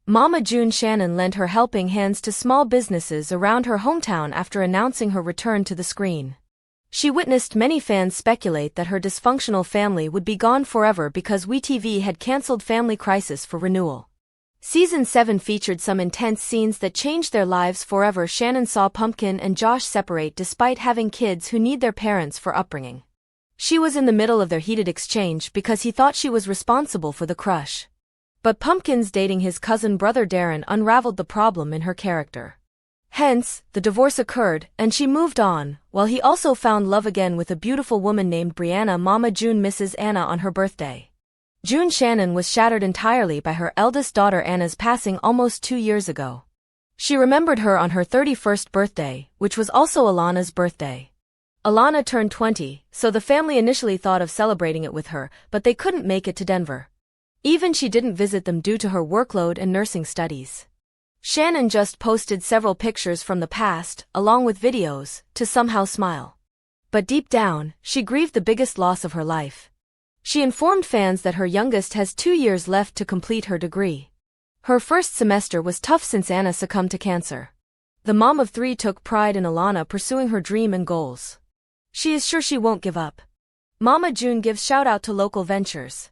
Mama June Shannon lent her helping hands to small businesses around her hometown after announcing her return to the screen. She witnessed many fans speculate that her dysfunctional family would be gone forever because WeTV had cancelled Family Crisis for renewal. Season 7 featured some intense scenes that changed their lives forever. Shannon saw Pumpkin and Josh separate despite having kids who need their parents for upbringing. She was in the middle of their heated exchange because he thought she was responsible for the crush. But Pumpkin's dating his cousin brother Darren unraveled the problem in her character. Hence, the divorce occurred, and she moved on, while he also found love again with a beautiful woman named Brianna. Mama June misses Anna on her birthday. June Shannon was shattered entirely by her eldest daughter Anna's passing almost 2 years ago. She remembered her on her 31st birthday, which was also Alana's birthday. Alana turned 20, so the family initially thought of celebrating it with her, but they couldn't make it to Denver. Even she didn't visit them due to her workload and nursing studies. Shannon just posted several pictures from the past, along with videos, to somehow smile. But deep down, she grieved the biggest loss of her life. She informed fans that her youngest has 2 years left to complete her degree. Her first semester was tough since Anna succumbed to cancer. The mom of 3 took pride in Alana pursuing her dream and goals. She is sure she won't give up. Mama June gives shout-out to local ventures.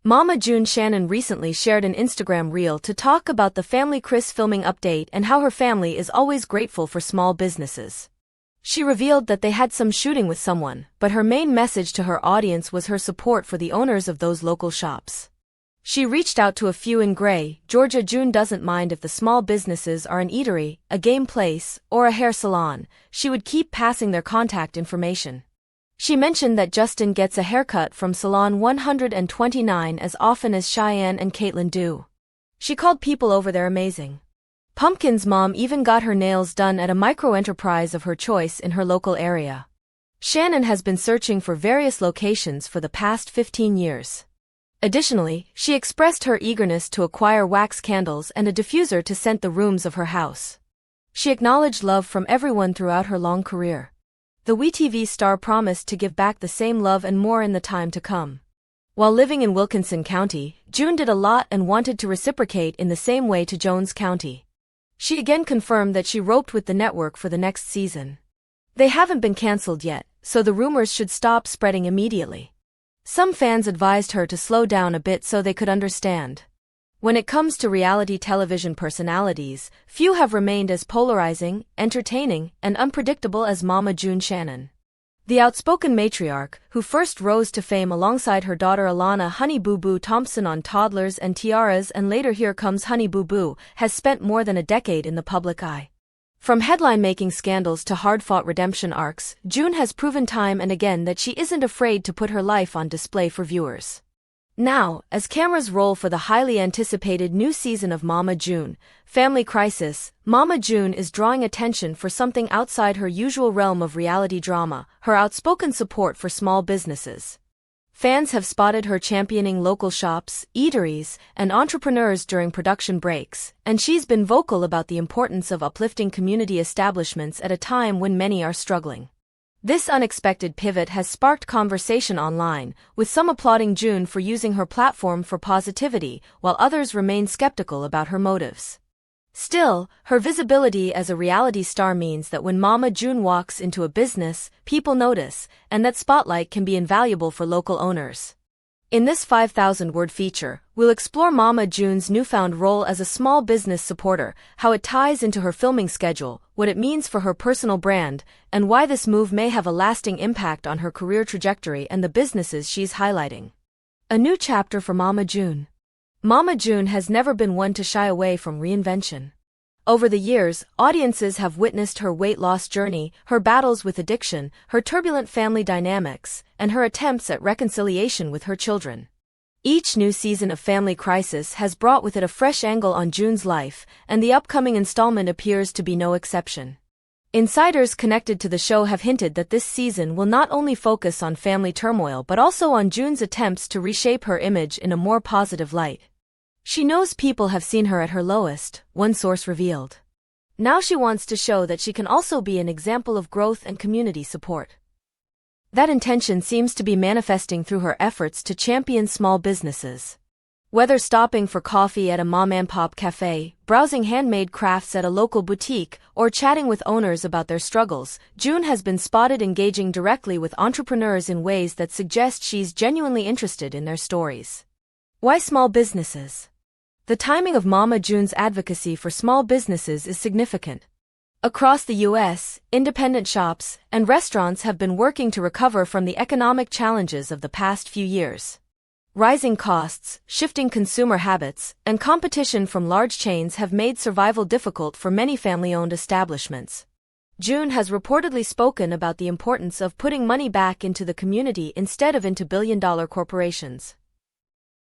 Mama June Shannon recently shared an Instagram reel to talk about the Family Chris filming update and how her family is always grateful for small businesses. She revealed that they had some shooting with someone, but her main message to her audience was her support for the owners of those local shops. She reached out to a few in Gray, Georgia. June doesn't mind if the small businesses are an eatery, a game place, or a hair salon. She would keep passing their contact information. She mentioned that Justin gets a haircut from Salon 129 as often as Cheyenne and Caitlin do. She called people over there amazing. Pumpkin's mom even got her nails done at a micro-enterprise of her choice in her local area. Shannon has been searching for various locations for the past 15 years. Additionally, she expressed her eagerness to acquire wax candles and a diffuser to scent the rooms of her house. She acknowledged love from everyone throughout her long career. The WeTV star promised to give back the same love and more in the time to come. While living in Wilkinson County, June did a lot and wanted to reciprocate in the same way to Jones County. She again confirmed that she roped with the network for the next season. They haven't been cancelled yet, so the rumors should stop spreading immediately. Some fans advised her to slow down a bit so they could understand. When it comes to reality television personalities, few have remained as polarizing, entertaining, and unpredictable as Mama June Shannon. The outspoken matriarch, who first rose to fame alongside her daughter Alana Honey Boo Boo Thompson on Toddlers and Tiaras and later Here Comes Honey Boo Boo, has spent more than a decade in the public eye. From headline-making scandals to hard-fought redemption arcs, June has proven time and again that she isn't afraid to put her life on display for viewers. Now, as cameras roll for the highly anticipated new season of Mama June, Family Crisis, Mama June is drawing attention for something outside her usual realm of reality drama, her outspoken support for small businesses. Fans have spotted her championing local shops, eateries, and entrepreneurs during production breaks, and she's been vocal about the importance of uplifting community establishments at a time when many are struggling. This unexpected pivot has sparked conversation online, with some applauding June for using her platform for positivity, while others remain skeptical about her motives. Still, her visibility as a reality star means that when Mama June walks into a business, people notice, and that spotlight can be invaluable for local owners. In this 5,000-word feature, we'll explore Mama June's newfound role as a small business supporter, how it ties into her filming schedule, what it means for her personal brand, and why this move may have a lasting impact on her career trajectory and the businesses she's highlighting. A new chapter for Mama June. Mama June has never been one to shy away from reinvention. Over the years, audiences have witnessed her weight loss journey, her battles with addiction, her turbulent family dynamics, and her attempts at reconciliation with her children. Each new season of Family Crisis has brought with it a fresh angle on June's life, and the upcoming installment appears to be no exception. Insiders connected to the show have hinted that this season will not only focus on family turmoil but also on June's attempts to reshape her image in a more positive light. She knows people have seen her at her lowest, one source revealed. Now she wants to show that she can also be an example of growth and community support. That intention seems to be manifesting through her efforts to champion small businesses. Whether stopping for coffee at a mom-and-pop cafe, browsing handmade crafts at a local boutique, or chatting with owners about their struggles, June has been spotted engaging directly with entrepreneurs in ways that suggest she's genuinely interested in their stories. Why small businesses? The timing of Mama June's advocacy for small businesses is significant. Across the U.S., independent shops and restaurants have been working to recover from the economic challenges of the past few years. Rising costs, shifting consumer habits, and competition from large chains have made survival difficult for many family-owned establishments. June has reportedly spoken about the importance of putting money back into the community instead of into billion-dollar corporations.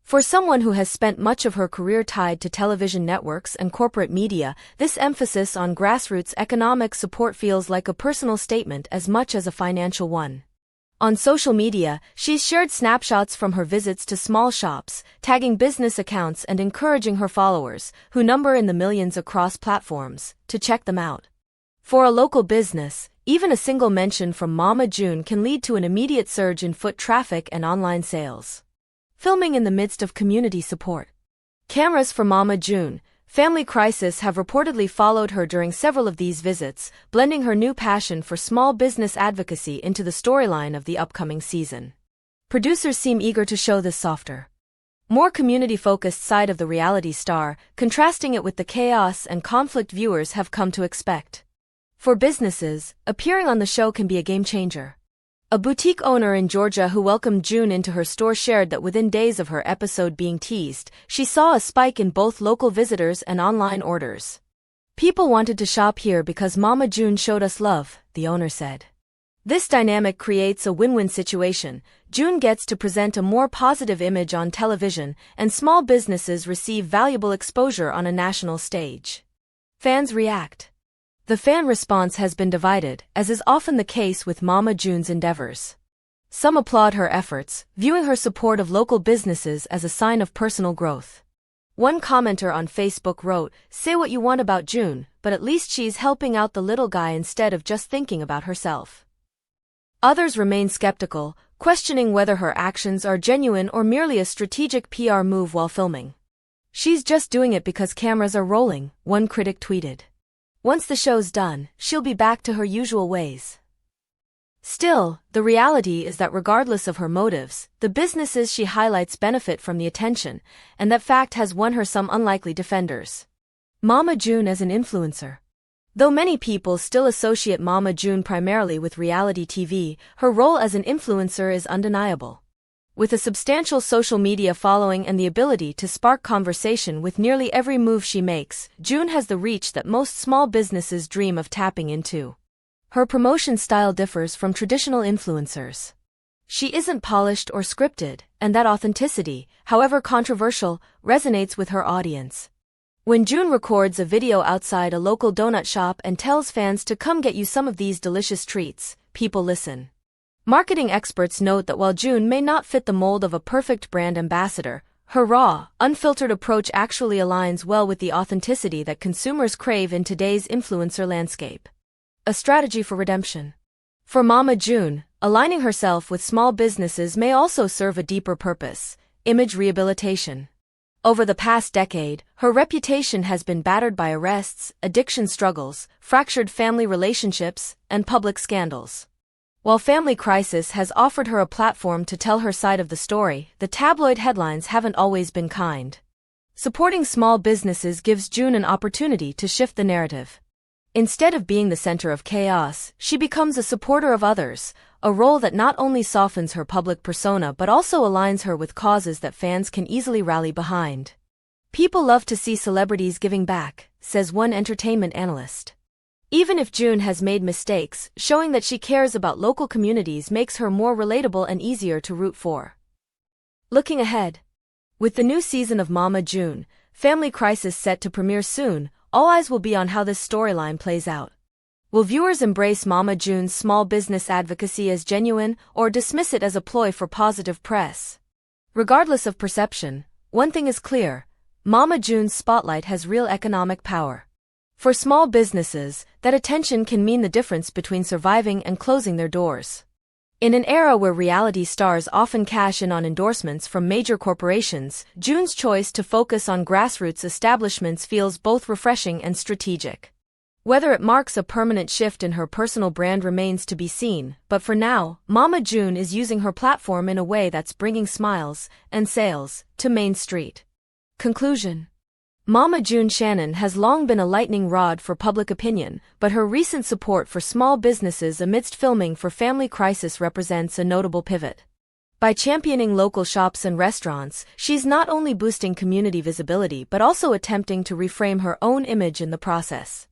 For someone who has spent much of her career tied to television networks and corporate media, this emphasis on grassroots economic support feels like a personal statement as much as a financial one. On social media, she's shared snapshots from her visits to small shops, tagging business accounts and encouraging her followers, who number in the millions across platforms, to check them out. For a local business, even a single mention from Mama June can lead to an immediate surge in foot traffic and online sales. Filming in the midst of community support. Cameras for Mama June, Family Crisis have reportedly followed her during several of these visits, blending her new passion for small business advocacy into the storyline of the upcoming season. Producers seem eager to show this softer, more community-focused side of the reality star, contrasting it with the chaos and conflict viewers have come to expect. For businesses, appearing on the show can be a game-changer. A boutique owner in Georgia who welcomed June into her store shared that within days of her episode being teased, she saw a spike in both local visitors and online orders. "People wanted to shop here because Mama June showed us love," the owner said. This dynamic creates a win-win situation. June gets to present a more positive image on television, and small businesses receive valuable exposure on a national stage. Fans react. The fan response has been divided, as is often the case with Mama June's endeavors. Some applaud her efforts, viewing her support of local businesses as a sign of personal growth. One commenter on Facebook wrote, "Say what you want about June, but at least she's helping out the little guy instead of just thinking about herself." Others remain skeptical, questioning whether her actions are genuine or merely a strategic PR move while filming. "She's just doing it because cameras are rolling," one critic tweeted. "Once the show's done, she'll be back to her usual ways." Still, the reality is that regardless of her motives, the businesses she highlights benefit from the attention, and that fact has won her some unlikely defenders. Mama June as an influencer. Though many people still associate Mama June primarily with reality TV, her role as an influencer is undeniable. With a substantial social media following and the ability to spark conversation with nearly every move she makes, June has the reach that most small businesses dream of tapping into. Her promotion style differs from traditional influencers. She isn't polished or scripted, and that authenticity, however controversial, resonates with her audience. When June records a video outside a local donut shop and tells fans to come get you some of these delicious treats, people listen. Marketing experts note that while June may not fit the mold of a perfect brand ambassador, her raw, unfiltered approach actually aligns well with the authenticity that consumers crave in today's influencer landscape. A strategy for redemption. For Mama June, aligning herself with small businesses may also serve a deeper purpose: image rehabilitation. Over the past decade, her reputation has been battered by arrests, addiction struggles, fractured family relationships, and public scandals. While Family Crisis has offered her a platform to tell her side of the story, the tabloid headlines haven't always been kind. Supporting small businesses gives June an opportunity to shift the narrative. Instead of being the center of chaos, she becomes a supporter of others, a role that not only softens her public persona but also aligns her with causes that fans can easily rally behind. "People love to see celebrities giving back," says one entertainment analyst. Even if June has made mistakes, showing that she cares about local communities makes her more relatable and easier to root for. Looking ahead. With the new season of Mama June, Family Crisis set to premiere soon, all eyes will be on how this storyline plays out. Will viewers embrace Mama June's small business advocacy as genuine or dismiss it as a ploy for positive press? Regardless of perception, one thing is clear: Mama June's spotlight has real economic power. For small businesses, that attention can mean the difference between surviving and closing their doors. In an era where reality stars often cash in on endorsements from major corporations, June's choice to focus on grassroots establishments feels both refreshing and strategic. Whether it marks a permanent shift in her personal brand remains to be seen, but for now, Mama June is using her platform in a way that's bringing smiles and sales to Main Street. Conclusion. Mama June Shannon has long been a lightning rod for public opinion, but her recent support for small businesses amidst filming for Family Crisis represents a notable pivot. By championing local shops and restaurants, she's not only boosting community visibility but also attempting to reframe her own image in the process.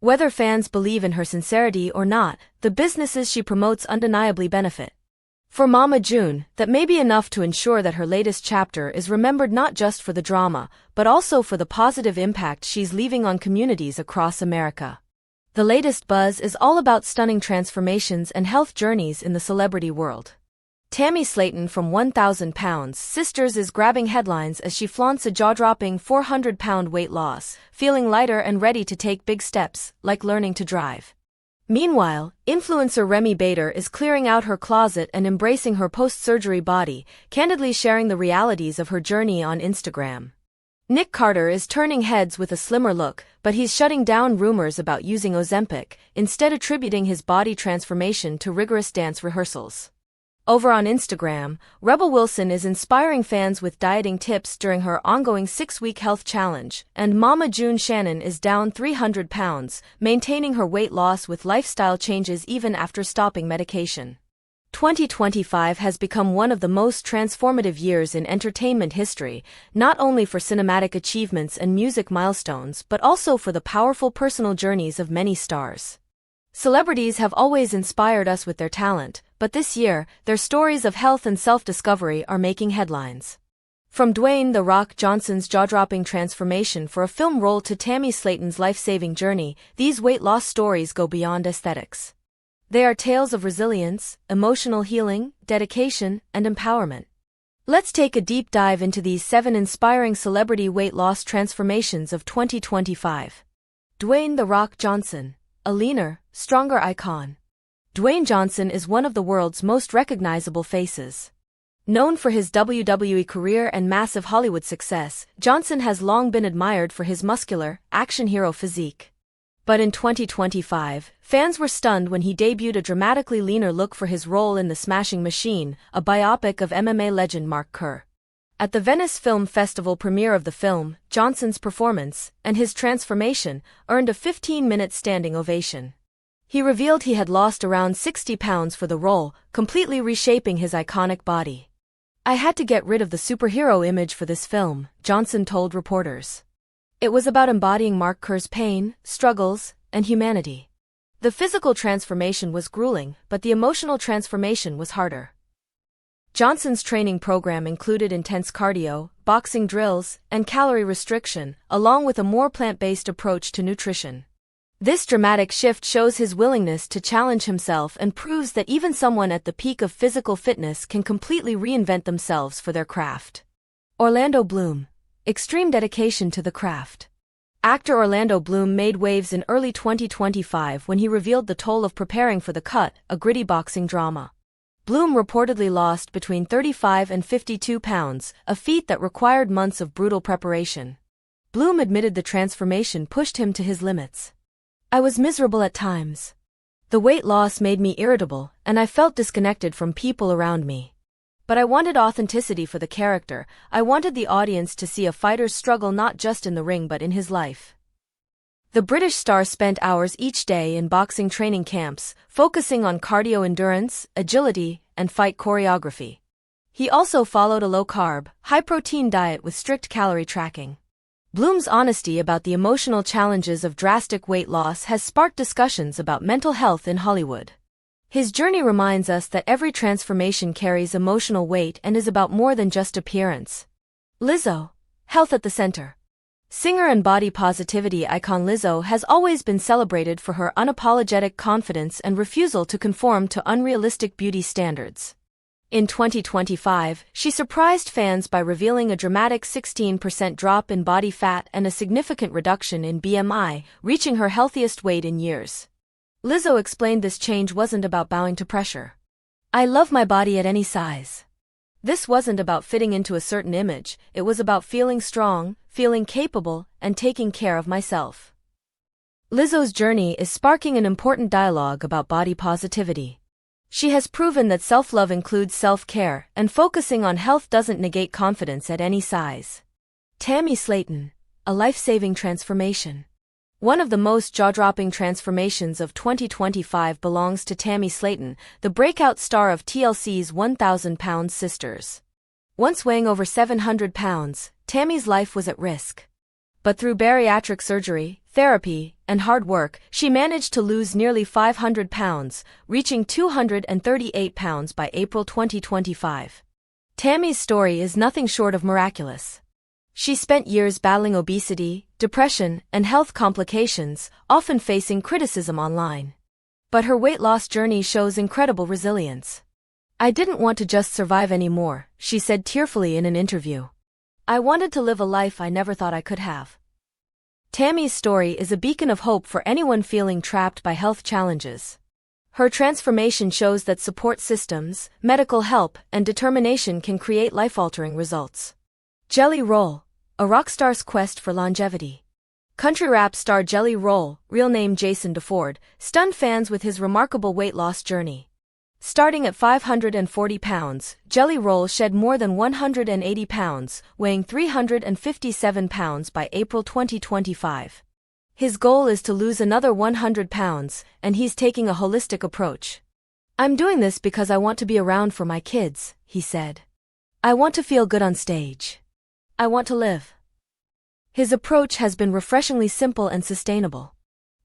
Whether fans believe in her sincerity or not, the businesses she promotes undeniably benefit. For Mama June, that may be enough to ensure that her latest chapter is remembered not just for the drama, but also for the positive impact she's leaving on communities across America. The latest buzz is all about stunning transformations and health journeys in the celebrity world. Tammy Slayton from 1,000 Pounds Sisters is grabbing headlines as she flaunts a jaw-dropping 400-pound weight loss, feeling lighter and ready to take big steps, like learning to drive. Meanwhile, influencer Remy Bader is clearing out her closet and embracing her post-surgery body, candidly sharing the realities of her journey on Instagram. Nick Carter is turning heads with a slimmer look, but he's shutting down rumors about using Ozempic, instead attributing his body transformation to rigorous dance rehearsals. Over on Instagram, Rebel Wilson is inspiring fans with dieting tips during her ongoing 6-week health challenge, and Mama June Shannon is down 300 pounds, maintaining her weight loss with lifestyle changes even after stopping medication. 2025 has become one of the most transformative years in entertainment history, not only for cinematic achievements and music milestones but also for the powerful personal journeys of many stars. Celebrities have always inspired us with their talent, but this year, their stories of health and self-discovery are making headlines. From Dwayne "The Rock" Johnson's jaw-dropping transformation for a film role to Tammy Slayton's life-saving journey, these weight loss stories go beyond aesthetics. They are tales of resilience, emotional healing, dedication, and empowerment. Let's take a deep dive into these 7 inspiring celebrity weight loss transformations of 2025. Dwayne "The Rock" Johnson, a leaner, stronger icon. Dwayne Johnson is one of the world's most recognizable faces. Known for his WWE career and massive Hollywood success, Johnson has long been admired for his muscular, action hero physique. But in 2025, fans were stunned when he debuted a dramatically leaner look for his role in The Smashing Machine, a biopic of MMA legend Mark Kerr. At the Venice Film Festival premiere of the film, Johnson's performance, and his transformation, earned a 15-minute standing ovation. He revealed he had lost around 60 pounds for the role, completely reshaping his iconic body. "I had to get rid of the superhero image for this film," Johnson told reporters. "It was about embodying Mark Kerr's pain, struggles, and humanity. The physical transformation was grueling, but the emotional transformation was harder." Johnson's training program included intense cardio, boxing drills, and calorie restriction, along with a more plant-based approach to nutrition. This dramatic shift shows his willingness to challenge himself and proves that even someone at the peak of physical fitness can completely reinvent themselves for their craft. Orlando Bloom. Extreme dedication to the craft. Actor Orlando Bloom made waves in early 2025 when he revealed the toll of preparing for The Cut, a gritty boxing drama. Bloom reportedly lost between 35 and 52 pounds, a feat that required months of brutal preparation. Bloom admitted the transformation pushed him to his limits. "I was miserable at times. The weight loss made me irritable, and I felt disconnected from people around me. But I wanted authenticity for the character. I wanted the audience to see a fighter's struggle not just in the ring but in his life." The British star spent hours each day in boxing training camps, focusing on cardio endurance, agility, and fight choreography. He also followed a low-carb, high-protein diet with strict calorie tracking. Bloom's honesty about the emotional challenges of drastic weight loss has sparked discussions about mental health in Hollywood. His journey reminds us that every transformation carries emotional weight and is about more than just appearance. Lizzo. Health at the center. Singer and body positivity icon Lizzo has always been celebrated for her unapologetic confidence and refusal to conform to unrealistic beauty standards. In 2025, she surprised fans by revealing a dramatic 16% drop in body fat and a significant reduction in BMI, reaching her healthiest weight in years. Lizzo explained this change wasn't about bowing to pressure. I love my body at any size. This wasn't about fitting into a certain image, it was about feeling strong, feeling capable, and taking care of myself. Lizzo's journey is sparking an important dialogue about body positivity. She has proven that self-love includes self-care, and focusing on health doesn't negate confidence at any size. Tammy Slayton, a life-saving transformation. One of the most jaw-dropping transformations of 2025 belongs to Tammy Slayton, the breakout star of TLC's 1,000 Pound Sisters. Once weighing over 700 pounds, Tammy's life was at risk. But through bariatric surgery, therapy, and hard work, she managed to lose nearly 500 pounds, reaching 238 pounds by April 2025. Tammy's story is nothing short of miraculous. She spent years battling obesity, depression, and health complications, often facing criticism online. But her weight loss journey shows incredible resilience. "I didn't want to just survive anymore," she said tearfully in an interview. "I wanted to live a life I never thought I could have." Tammy's story is a beacon of hope for anyone feeling trapped by health challenges. Her transformation shows that support systems, medical help, and determination can create life-altering results. Jelly Roll, a rock star's quest for longevity. Country rap star Jelly Roll, real name Jason DeFord, stunned fans with his remarkable weight loss journey. Starting at 540 pounds, Jelly Roll shed more than 180 pounds, weighing 357 pounds by April 2025. His goal is to lose another 100 pounds, and he's taking a holistic approach. "I'm doing this because I want to be around for my kids," he said. "I want to feel good on stage. I want to live." His approach has been refreshingly simple and sustainable.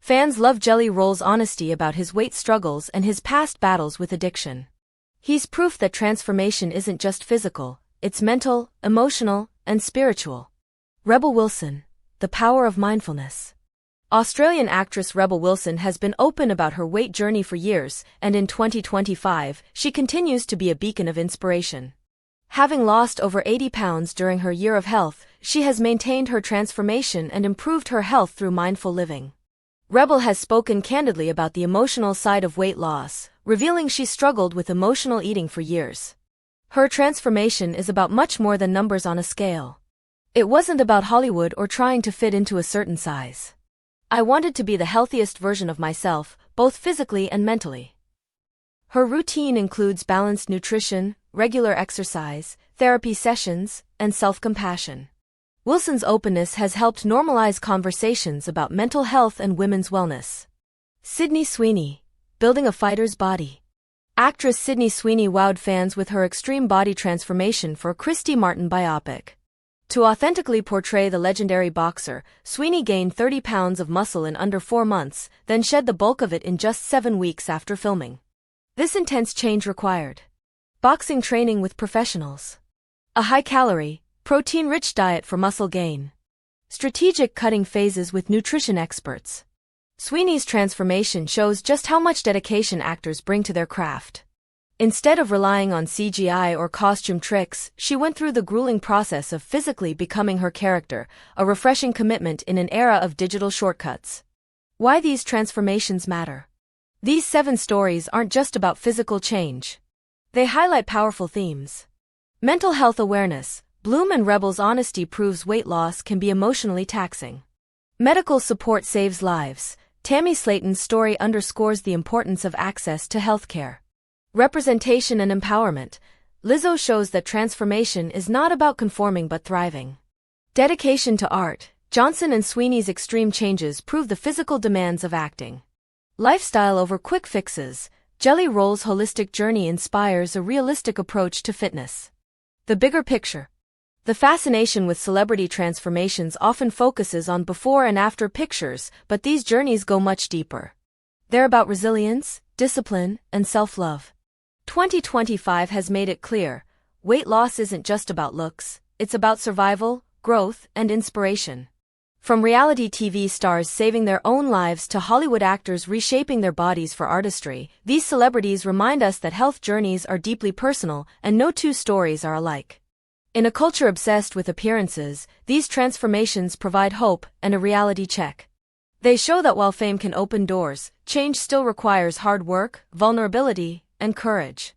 Fans love Jelly Roll's honesty about his weight struggles and his past battles with addiction. He's proof that transformation isn't just physical, it's mental, emotional, and spiritual. Rebel Wilson, the power of mindfulness. Australian actress Rebel Wilson has been open about her weight journey for years, and in 2025, she continues to be a beacon of inspiration. Having lost over 80 pounds during her year of health, she has maintained her transformation and improved her health through mindful living. Rebel has spoken candidly about the emotional side of weight loss, revealing she struggled with emotional eating for years. Her transformation is about much more than numbers on a scale. "It wasn't about Hollywood or trying to fit into a certain size. I wanted to be the healthiest version of myself, both physically and mentally." Her routine includes balanced nutrition, regular exercise, therapy sessions, and self-compassion. Wilson's openness has helped normalize conversations about mental health and women's wellness. Sydney Sweeney, building a fighter's body. Actress Sydney Sweeney wowed fans with her extreme body transformation for a Christy Martin biopic. To authentically portray the legendary boxer, Sweeney gained 30 pounds of muscle in under 4 months, then shed the bulk of it in just 7 weeks after filming. This intense change required boxing training with professionals, a high-calorie, protein-rich diet for muscle gain, strategic cutting phases with nutrition experts. Sweeney's transformation shows just how much dedication actors bring to their craft. Instead of relying on CGI or costume tricks, she went through the grueling process of physically becoming her character, a refreshing commitment in an era of digital shortcuts. Why these transformations matter? These 7 stories aren't just about physical change. They highlight powerful themes. Mental health awareness. Bloom and Rebel's honesty proves weight loss can be emotionally taxing. Medical support saves lives. Tammy Slayton's story underscores the importance of access to healthcare. Representation and empowerment. Lizzo shows that transformation is not about conforming but thriving. Dedication to art. Johnson and Sweeney's extreme changes prove the physical demands of acting. Lifestyle over quick fixes. Jelly Roll's holistic journey inspires a realistic approach to fitness. The bigger picture. The fascination with celebrity transformations often focuses on before and after pictures, but these journeys go much deeper. They're about resilience, discipline, and self-love. 2025 has made it clear, weight loss isn't just about looks, it's about survival, growth, and inspiration. From reality TV stars saving their own lives to Hollywood actors reshaping their bodies for artistry, these celebrities remind us that health journeys are deeply personal and no 2 stories are alike. In a culture obsessed with appearances, these transformations provide hope and a reality check. They show that while fame can open doors, change still requires hard work, vulnerability, and courage.